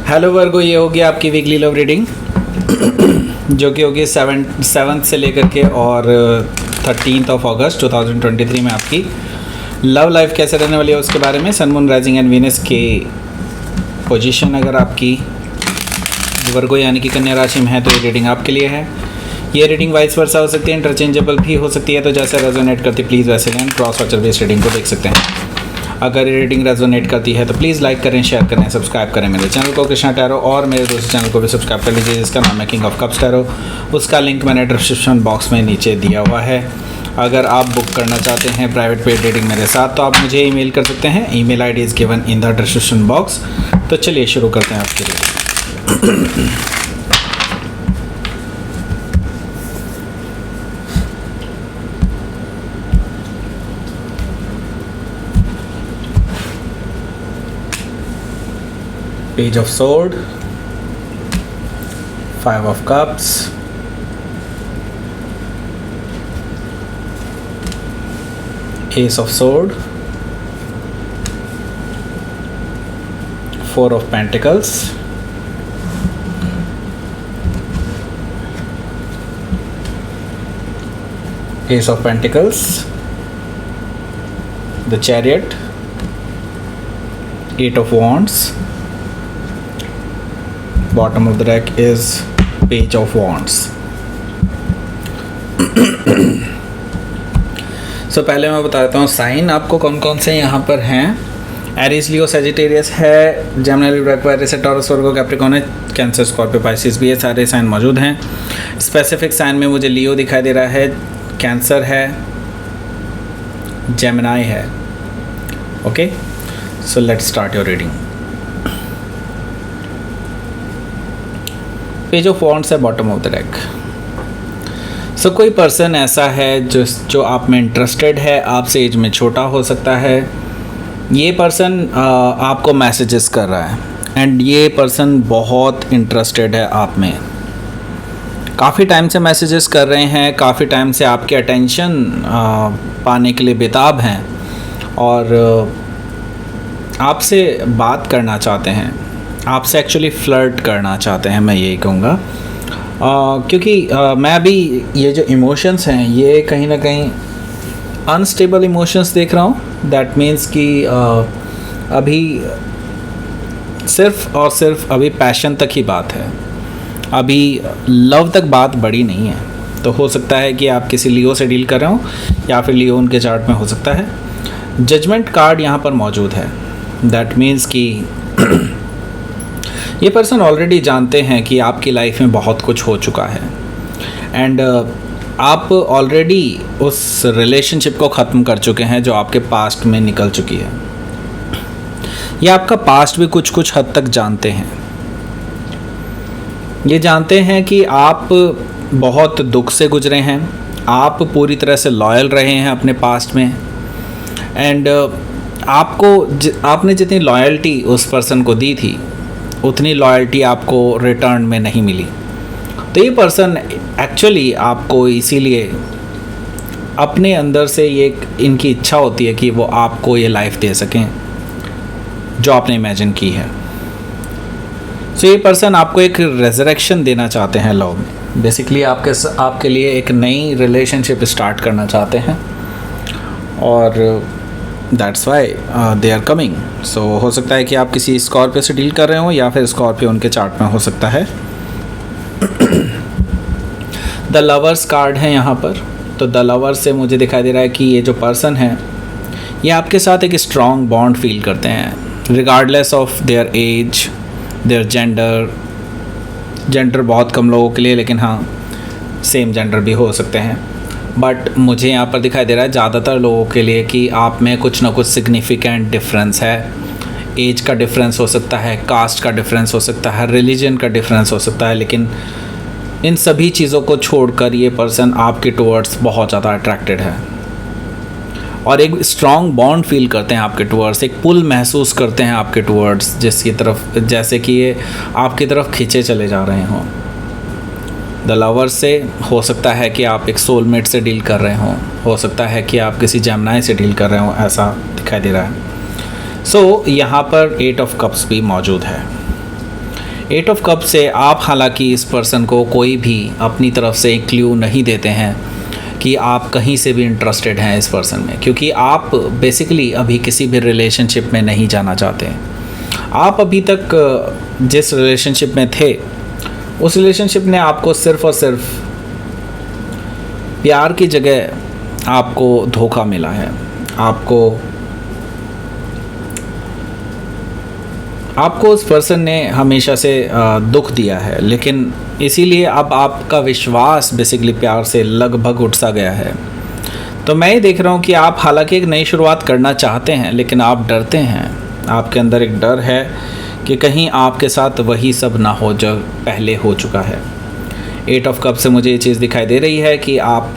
Hello वर्गो, ये होगी आपकी वीकली लव रीडिंग जो कि होगी 7 से लेकर के और 13 अगस्त 2023 में आपकी लव लाइफ कैसे रहने वाली है उसके बारे में। Sun moon rising and Venus के पोजीशन अगर आपकी वर्गो यानी कि कन्या राशि में है तो ये रीडिंग आपके लिए है। ये रीडिंग वाइस वर्सा हो सकती है, इंटरचेंजेबल भी हो सकती है, तो जैसे रेजोनेट करती प्लीज़ वैसे लें। क्रॉस वाचर बेस्ड रीडिंग को देख सकते हैं। अगर ये रीडिंग रेजोनेट करती है तो प्लीज़ लाइक करें, शेयर करें, सब्सक्राइब करें मेरे चैनल को कृष्णा टैरो, और मेरे दूसरे चैनल को भी सब्सक्राइब कर लीजिए जिसका नाम है किंग ऑफ कप्स टैरो। उसका लिंक मैंने डिस्क्रिप्शन बॉक्स में नीचे दिया हुआ है। अगर आप बुक करना चाहते हैं प्राइवेट पेड रीडिंग मेरे साथ तो आप मुझे ईमेल कर सकते हैं। Email ID is given in the description box. तो चलिए शुरू करते हैं आपके लिए। Page of Sword, 5 of Cups, Ace of Sword, 4 of Pentacles, Ace of Pentacles, the Chariot, 8 of Wands. Bottom of the deck is Page of Wands. So पहले मैं बता देता हूँ साइन आपको कौन कौन से यहाँ पर हैं। एरीज, लियो, सजिटेरियस है, जेमिनी, लिब्रा, एक्वेरियस है, टॉरस, वर्गो, कैप्रिकॉर्न है, कैंसर, स्कॉर्पियो, पाइसिस भी है। सारे साइन मौजूद हैं। स्पेसिफिक साइन में मुझे लियो दिखाई दे रहा है, कैंसर है, जेमिनी है। Okay, so let's start your reading. Page of wands है बॉटम ऑफ द डेक। सो कोई पर्सन ऐसा है जो आप में इंटरेस्टेड है, आपसे एज में छोटा हो सकता है। ये पर्सन आपको मैसेजेस कर रहा है एंड ये पर्सन बहुत इंटरेस्टेड है आप में। काफ़ी टाइम से मैसेजेस कर रहे हैं, काफ़ी टाइम से आपके अटेंशन पाने के लिए बेताब हैं और आपसे बात करना चाहते हैं, आपसे एक्चुअली फ्लर्ट करना चाहते हैं, मैं यही कहूँगा। क्योंकि मैं अभी ये जो इमोशंस हैं ये कहीं ना कहीं अनस्टेबल इमोशंस देख रहा हूँ। दैट मीन्स कि अभी सिर्फ और सिर्फ अभी पैशन तक ही बात है, अभी लव तक बात बड़ी नहीं है। तो हो सकता है कि आप किसी लियो से डील कर रहे हो या फिर लियो उनके चार्ट में हो सकता है। जजमेंट कार्ड यहाँ पर मौजूद है। दैट मीन्स कि ये पर्सन ऑलरेडी जानते हैं कि आपकी लाइफ में बहुत कुछ हो चुका है एंड आप ऑलरेडी उस रिलेशनशिप को ख़त्म कर चुके हैं जो आपके पास्ट में निकल चुकी है। ये आपका पास्ट भी कुछ कुछ हद तक जानते हैं। ये जानते हैं कि आप बहुत दुख से गुजरे हैं, आप पूरी तरह से लॉयल रहे हैं अपने पास्ट में एंड आपने जितनी लॉयल्टी उस पर्सन को दी थी उतनी लॉयल्टी आपको रिटर्न में नहीं मिली। तो ये पर्सन एक्चुअली आपको इसीलिए अपने अंदर से ये इनकी इच्छा होती है कि वो आपको ये लाइफ दे सकें जो आपने इमेजिन की है। सो ये पर्सन आपको एक रेजरेक्शन देना चाहते हैं लव में। बेसिकली आपके लिए एक नई रिलेशनशिप स्टार्ट करना चाहते हैं और that's why they are coming. So हो सकता है कि आप किसी स्कॉर्पियो से डील कर रहे हो या फिर स्कॉर्पियो उनके चार्ट में हो सकता है। द लवर्स कार्ड है यहाँ पर। तो द लवर्स से मुझे दिखाई दे रहा है कि ये जो पर्सन है ये आपके साथ एक स्ट्रॉन्ग बॉन्ड फील करते हैं regardless of their age, their gender बहुत कम लोगों के लिए, लेकिन हाँ सेम जेंडर भी हो सकते हैं। बट मुझे यहाँ पर दिखाई दे रहा है ज़्यादातर लोगों के लिए कि आप में कुछ ना कुछ सिग्निफिकेंट डिफरेंस है। एज का डिफरेंस हो सकता है, कास्ट का डिफरेंस हो सकता है, रिलीजन का डिफरेंस हो सकता है, लेकिन इन सभी चीज़ों को छोड़कर ये पर्सन आपके टुवर्ड्स बहुत ज़्यादा अट्रैक्टेड है और एक स्ट्रॉन्ग बॉन्ड फील करते हैं आपके टुवर्ड्स, एक पुल महसूस करते हैं आपके टुवर्ड्स, जिसकी तरफ जैसे कि ये आपकी तरफ खींचे चले जा रहे हों। द लवर से हो सकता है कि आप एक सोलमेट से डील कर रहे हों, हो सकता है कि आप किसी जेमिनी से डील कर रहे हों, ऐसा दिखाई दे रहा है। सो यहाँ पर 8 ऑफ कप्स भी मौजूद है। 8 ऑफ कप से आप हालांकि इस पर्सन को कोई भी अपनी तरफ से एक क्लू नहीं देते हैं कि आप कहीं से भी इंटरेस्टेड हैं इस पर्सन में, क्योंकि आप बेसिकली अभी किसी भी रिलेशनशिप में नहीं जाना चाहते हैं। आप अभी तक जिस रिलेशनशिप में थे उस रिलेशनशिप ने आपको सिर्फ़ और सिर्फ प्यार की जगह आपको धोखा मिला है, आपको उस पर्सन ने हमेशा से दुख दिया है, लेकिन इसीलिए अब आपका विश्वास बेसिकली प्यार से लगभग उठ सा गया है। तो मैं ये देख रहा हूँ कि आप हालांकि एक नई शुरुआत करना चाहते हैं, लेकिन आप डरते हैं। आपके अंदर एक डर है कि कहीं आपके साथ वही सब ना हो जो पहले हो चुका है। 8 ऑफ कप से मुझे ये चीज़ दिखाई दे रही है कि आप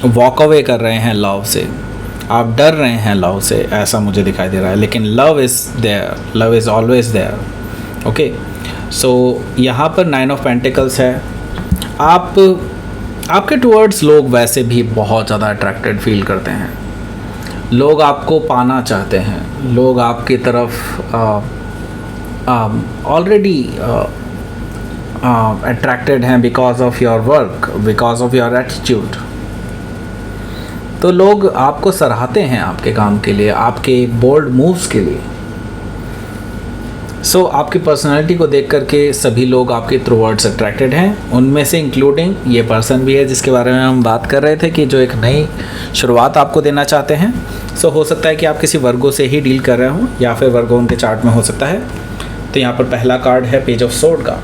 वॉक अवे कर रहे हैं लव से, आप डर रहे हैं लव से, ऐसा मुझे दिखाई दे रहा है। लेकिन love is there, love is always there. Okay, so यहाँ पर 9 ऑफ पेंटिकल्स है। आपके टुवर्ड्स लोग वैसे भी बहुत ज़्यादा अट्रैक्टेड फील करते हैं। लोग आपको पाना चाहते हैं, लोग आपकी तरफ ऑलरेडी अट्रैक्टेड हैं because of your work, because of your attitude. तो लोग आपको सराहते हैं आपके काम के लिए, आपके बोल्ड मूव्स के लिए। सो आपकी पर्सनालिटी को देख करके सभी लोग आपके टुवर्ड्स अट्रैक्टेड हैं, उनमें से इंक्लूडिंग ये पर्सन भी है जिसके बारे में हम बात कर रहे थे कि जो एक नई शुरुआत आपको देना चाहते हैं। सो हो सकता है कि आप किसी वर्गो से ही डील कर रहे हो या फिर वर्गो उनके चार्ट में हो सकता है। तो यहाँ पर पहला कार्ड है पेज ऑफ सोर्ड का।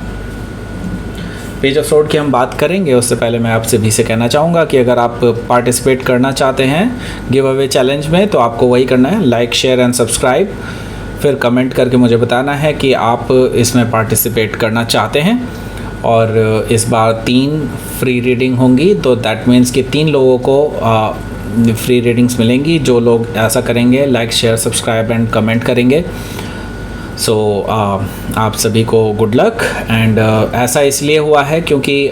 पेज ऑफ सोर्ड की हम बात करेंगे, उससे पहले मैं आपसे भी से कहना चाहूँगा कि अगर आप पार्टिसिपेट करना चाहते हैं गिव अवे चैलेंज में तो आपको वही करना है, लाइक शेयर एंड सब्सक्राइब। फिर कमेंट करके मुझे बताना है कि आप इसमें पार्टिसिपेट करना चाहते हैं। और इस बार 3 फ्री रीडिंग होंगी, तो दैट मीन्स कि 3 लोगों को फ्री रीडिंग्स मिलेंगी जो लोग ऐसा करेंगे, like share subscribe and comment करेंगे। सो आप सभी को गुड लक। एंड ऐसा इसलिए हुआ है क्योंकि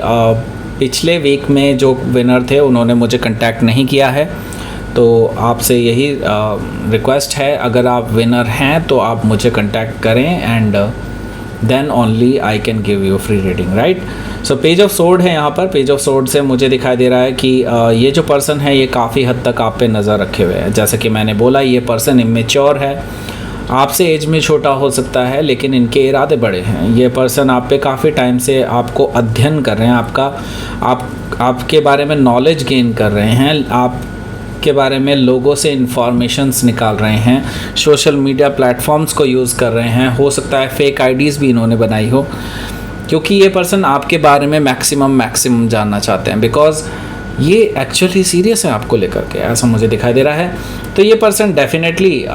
पिछले वीक में जो विनर थे उन्होंने मुझे कांटेक्ट नहीं किया है। तो आपसे यही रिक्वेस्ट है, अगर आप विनर हैं तो आप मुझे कांटेक्ट करें and then only I can give you free reading, right. So page of sword है यहाँ पर। पेज ऑफ सोर्ड से मुझे दिखाई दे रहा है कि ये जो पर्सन है ये काफ़ी हद तक आप पे नज़र रखे हुए है। जैसे कि मैंने बोला, ये पर्सन इमेच्योर है, आपसे एज में छोटा हो सकता है लेकिन इनके इरादे बड़े हैं। ये पर्सन आप पे काफ़ी टाइम से आपको अध्ययन कर रहे हैं, आपके बारे में नॉलेज गेन कर रहे हैं, आपके बारे में लोगों से इंफॉर्मेशंस निकाल रहे हैं, सोशल मीडिया प्लेटफॉर्म्स को यूज़ कर रहे हैं। हो सकता है फेक आईडीज़ भी इन्होंने बनाई हो, क्योंकि ये पर्सन आपके बारे में मैक्सिमम जानना चाहते हैं, बिकॉज ये एक्चुअली सीरियस है आपको लेकर के, ऐसा मुझे दिखाई दे रहा है। तो ये पर्सन डेफिनेटली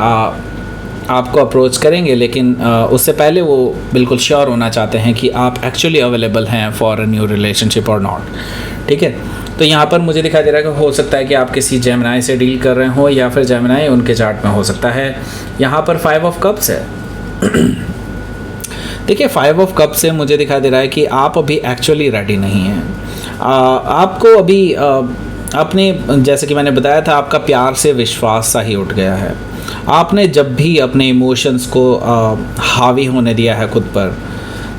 आपको अप्रोच करेंगे, लेकिन उससे पहले वो बिल्कुल श्योर होना चाहते हैं कि आप एक्चुअली अवेलेबल हैं फॉर अ न्यू रिलेशनशिप और नॉट, ठीक है। तो यहाँ पर मुझे दिखाई दे रहा है कि हो सकता है कि आप किसी जेमिनाई से डील कर रहे हो या फिर जेमिनाई उनके चार्ट में हो सकता है। यहाँ पर 5 ऑफ कप्स है। देखिए 5 ऑफ कप से मुझे दिखाई दे रहा है कि आप अभी एक्चुअली रेडी नहीं हैं। आपको अभी अपने, जैसे कि मैंने बताया था, आपका प्यार से विश्वास सा ही उठ गया है। आपने जब भी अपने इमोशंस को हावी होने दिया है खुद पर,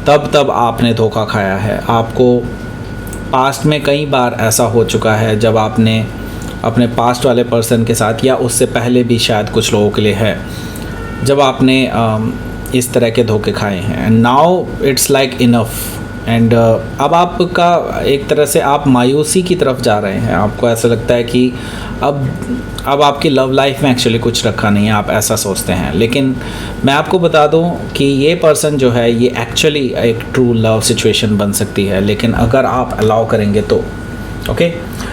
तब आपने धोखा खाया है। आपको पास्ट में कई बार ऐसा हो चुका है जब आपने अपने पास्ट वाले पर्सन के साथ, या उससे पहले भी शायद कुछ लोगों के लिए है, जब आपने इस तरह के धोखे खाए हैं। Now it's like enough. And अब आपका एक तरह से आप मायूसी की तरफ जा रहे हैं। आपको ऐसा लगता है कि अब आपकी लव लाइफ में एक्चुअली कुछ रखा नहीं है, आप ऐसा सोचते हैं। लेकिन मैं आपको बता दूं कि ये पर्सन जो है ये एक्चुअली एक ट्रू लव सिचुएशन बन सकती है, लेकिन अगर आप अलाउ करेंगे तो। ओके,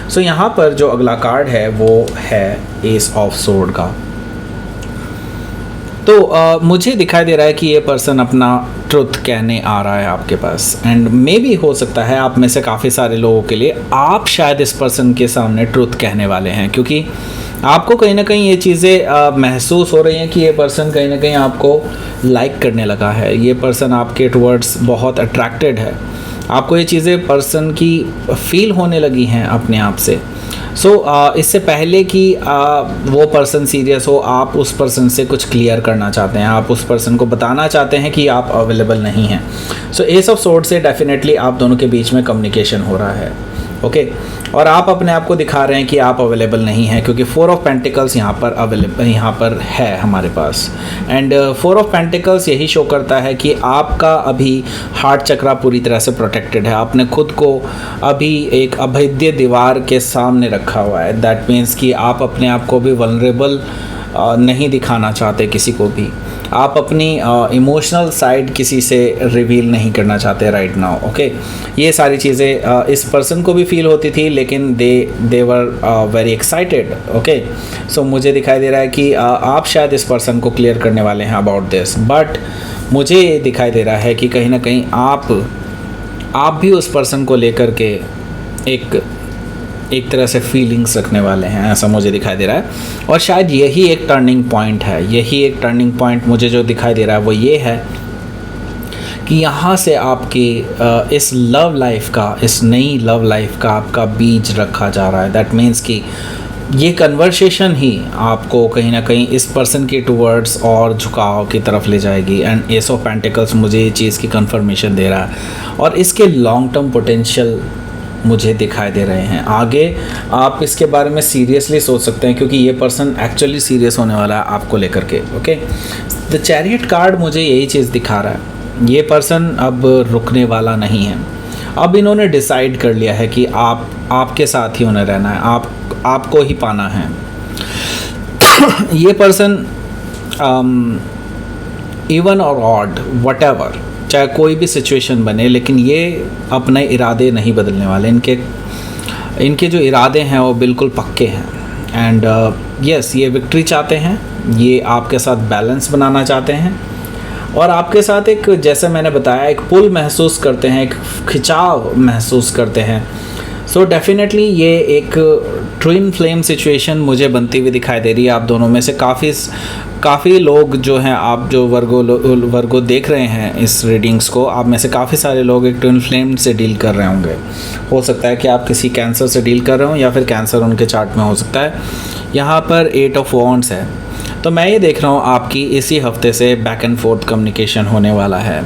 सो यहाँ पर जो अगला कार्ड है वो है एस ऑफ सोर्ड का। तो मुझे दिखाई दे रहा है कि ये पर्सन अपना ट्रुथ कहने आ रहा है आपके पास। एंड मे भी हो सकता है आप में से काफ़ी सारे लोगों के लिए आप शायद इस पर्सन के सामने ट्रुथ कहने वाले हैं, क्योंकि आपको कहीं ना कहीं ये चीज़ें महसूस हो रही हैं कि ये पर्सन कहीं ना कहीं आपको लाइक करने लगा है। ये पर्सन आपके टुवर्ड्स बहुत अट्रैक्टेड है। आपको ये चीज़ें पर्सन की फील होने लगी हैं अपने आप से। सो इससे पहले कि वो पर्सन सीरियस हो, आप उस पर्सन से कुछ क्लियर करना चाहते हैं, आप उस पर्सन को बताना चाहते हैं कि आप अवेलेबल नहीं हैं। सो एस ऑफ सोर्ड से डेफिनेटली आप दोनों के बीच में कम्युनिकेशन हो रहा है, ओके और आप अपने आप को दिखा रहे हैं कि आप अवेलेबल नहीं हैं, क्योंकि 4 ऑफ पेंटिकल्स यहाँ पर है हमारे पास। एंड 4 ऑफ पेंटिकल्स यही शो करता है कि आपका अभी हार्ट चक्रा पूरी तरह से प्रोटेक्टेड है। आपने खुद को अभी एक अभेद्य दीवार के सामने रखा हुआ है। दैट मीन्स कि आप अपने आप को भी वल्नरेबल नहीं दिखाना चाहते किसी को भी। आप अपनी इमोशनल साइड किसी से रिवील नहीं करना चाहते राइट नाउ, ओके। ये सारी चीज़ें इस पर्सन को भी फील होती थी, लेकिन दे वर वेरी एक्साइटेड, ओके। सो मुझे दिखाई दे रहा है कि आप शायद इस पर्सन को क्लियर करने वाले हैं अबाउट दिस, बट मुझे दिखाई दे रहा है कि कहीं ना कहीं आप भी उस पर्सन को लेकर के एक तरह से फीलिंग्स रखने वाले हैं, ऐसा मुझे दिखाई दे रहा है। और शायद यही एक टर्निंग पॉइंट है, यही एक टर्निंग पॉइंट मुझे जो दिखाई दे रहा है वो ये है कि यहाँ से आपकी इस लव लाइफ का, इस नई लव लाइफ का आपका बीज रखा जा रहा है। दैट मीन्स कि ये कन्वर्सेशन ही आपको कहीं ना कहीं इस पर्सन के टूवर्ड्स और झुकाव की तरफ ले जाएगी। एंड एस ऑफ पेंटिकल्स मुझे ये चीज़ की कंफर्मेशन दे रहा है, और इसके लॉन्ग टर्म पोटेंशियल मुझे दिखाई दे रहे हैं। आगे आप इसके बारे में सीरियसली सोच सकते हैं, क्योंकि ये पर्सन एक्चुअली सीरियस होने वाला है आपको लेकर के, ओके। द चैरियट कार्ड मुझे यही चीज़ दिखा रहा है। ये पर्सन अब रुकने वाला नहीं है। अब इन्होंने डिसाइड कर लिया है कि आपके साथ ही उन्हें रहना है, आपको ही पाना है। ये पर्सन इवन और ऑड व्हाटएवर, चाहे कोई भी सिचुएशन बने, लेकिन ये अपने इरादे नहीं बदलने वाले। इनके जो इरादे हैं वो बिल्कुल पक्के हैं। एंड यस, ये विक्ट्री चाहते हैं, ये आपके साथ बैलेंस बनाना चाहते हैं, और आपके साथ एक, जैसे मैंने बताया, एक पुल महसूस करते हैं, एक खिंचाव महसूस करते हैं। सो डेफिनेटली ये एक ट्विन फ्लेम सिचुएशन मुझे बनती हुई दिखाई दे रही है। आप दोनों में से काफ़ी लोग जो हैं, आप जो वर्गो देख रहे हैं इस रीडिंग्स को, आप में से काफ़ी सारे लोग एक ट्विन फ्लेम से डील कर रहे होंगे। हो सकता है कि आप किसी कैंसर से डील कर रहे हो, या फिर कैंसर उनके चार्ट में हो सकता है। यहाँ पर 8 ऑफ वॉन्ड्स है, तो मैं ये देख रहा हूँ आपकी इसी हफ्ते से बैक एंड फोर्थ कम्युनिकेशन होने वाला है।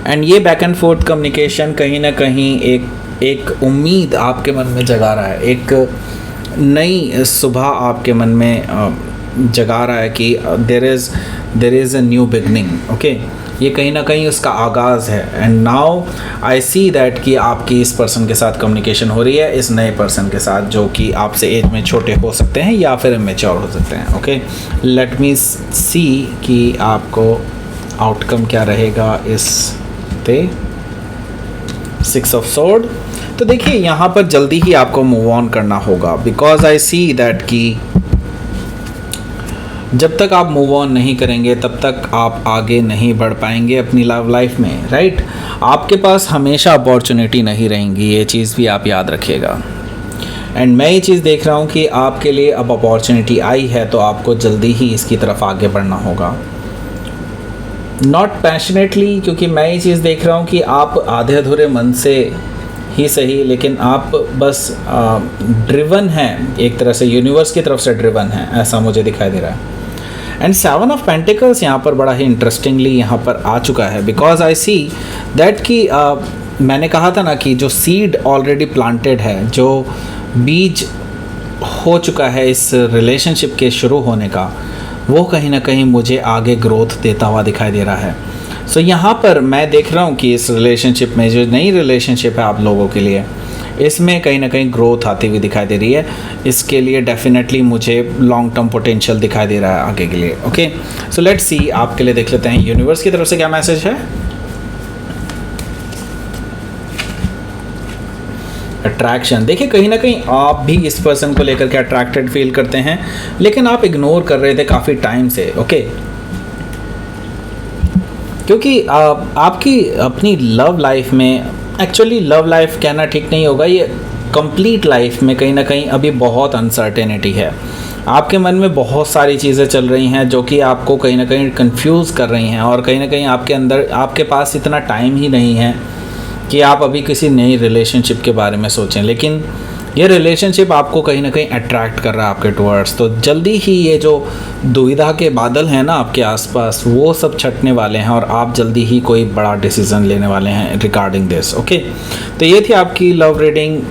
एंड ये बैक एंड फोर्थ कम्युनिकेशन कहीं ना कहीं एक उम्मीद आपके मन में जगा रहा है, एक नई सुबह आपके मन में जगा रहा है कि there is a new beginning, okay. ये कहीं ना कहीं उसका आगाज़ है। And now I see that कि आपकी इस पर्सन के साथ कम्युनिकेशन हो रही है, इस नए पर्सन के साथ, जो कि आपसे एज में छोटे हो सकते हैं या फिर इमेच्योर हो सकते हैं, ओके। लेट मी सी कि आपको आउटकम क्या रहेगा इस पे 6 ऑफ सोर्ड। तो देखिए, यहाँ पर जल्दी ही आपको मूव ऑन करना होगा, बिकॉज आई सी दैट कि जब तक आप मूव ऑन नहीं करेंगे तब तक आप आगे नहीं बढ़ पाएंगे अपनी लव लाइफ में, राइट। आपके पास हमेशा अपॉर्चुनिटी नहीं रहेंगी, ये चीज़ भी आप याद रखिएगा। एंड मैं ये चीज़ देख रहा हूँ कि आपके लिए अब अपॉर्चुनिटी आई है, तो आपको जल्दी ही इसकी तरफ आगे बढ़ना होगा। नॉट पैशनेटली, क्योंकि मैं ये चीज़ देख रहा हूँ कि आप आधे अधूरे मन से ही सही, लेकिन आप बस ड्रिवन हैं, एक तरह से यूनिवर्स की तरफ से ड्रिवन हैं, ऐसा मुझे दिखाई दे रहा है। एंड 7 ऑफ पेंटिकल्स यहाँ पर बड़ा ही इंटरेस्टिंगली यहाँ पर आ चुका है, बिकॉज आई सी दैट कि मैंने कहा था ना कि जो सीड ऑलरेडी प्लांटेड है, जो बीज हो चुका है इस रिलेशनशिप के शुरू होने का, वो कहीं ना कहीं मुझे आगे ग्रोथ देता हुआ दिखाई दे रहा है। सो यहाँ पर मैं देख रहा हूँ कि इस रिलेशनशिप में, जो नई रिलेशनशिप है आप लोगों के लिए, इसमें कहीं ना कहीं ग्रोथ आती हुई दिखाई दे रही है। इसके लिए डेफिनेटली मुझे लॉन्ग टर्म पोटेंशियल दिखाई दे रहा है आगे के लिए, ओके। सो लेट्स सी, आपके लिए देख लेते हैं यूनिवर्स की तरफ से क्या मैसेज है। अट्रैक्शन, देखिए कहीं ना कहीं आप भी इस पर्सन को लेकर के अट्रैक्टेड फील करते हैं, लेकिन आप इग्नोर कर रहे थे काफ़ी टाइम से, ओके। क्योंकि आपकी अपनी लव लाइफ में, एक्चुअली लव लाइफ कहना ठीक नहीं होगा, ये कंप्लीट लाइफ में कहीं ना कहीं अभी बहुत अनसर्टेनिटी है। आपके मन में बहुत सारी चीज़ें चल रही हैं जो कि आपको कहीं ना कहीं कंफ्यूज कर रही हैं, और कहीं ना कहीं आपके अंदर, आपके पास इतना टाइम ही नहीं है कि आप अभी किसी नई रिलेशनशिप के बारे में सोचें। लेकिन ये रिलेशनशिप आपको कहीं ना कहीं अट्रैक्ट कर रहा है आपके टुवर्ड्स, तो जल्दी ही ये जो दुविधा के बादल हैं ना आपके आसपास, वो सब छटने वाले हैं और आप जल्दी ही कोई बड़ा डिसीजन लेने वाले हैं रिगार्डिंग दिस। ओके, तो ये थी आपकी love reading.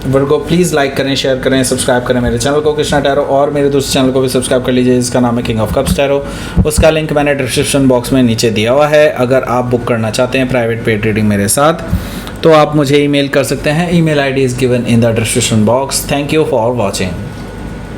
Virgo please like करें, शेयर करें, सब्सक्राइब करें मेरे चैनल को कृष्णा टैरो, और मेरे दूसरे चैनल को भी सब्सक्राइब कर लीजिए जिसका नाम है किंग ऑफ कप्स टैरो। उसका लिंक मैंने डिस्क्रिप्शन बॉक्स में नीचे दिया हुआ है। अगर आप बुक करना चाहते हैं प्राइवेट पेड रीडिंग मेरे साथ, तो आप मुझे ईमेल कर सकते हैं। Email ID is given in the description box. Thank you for watching.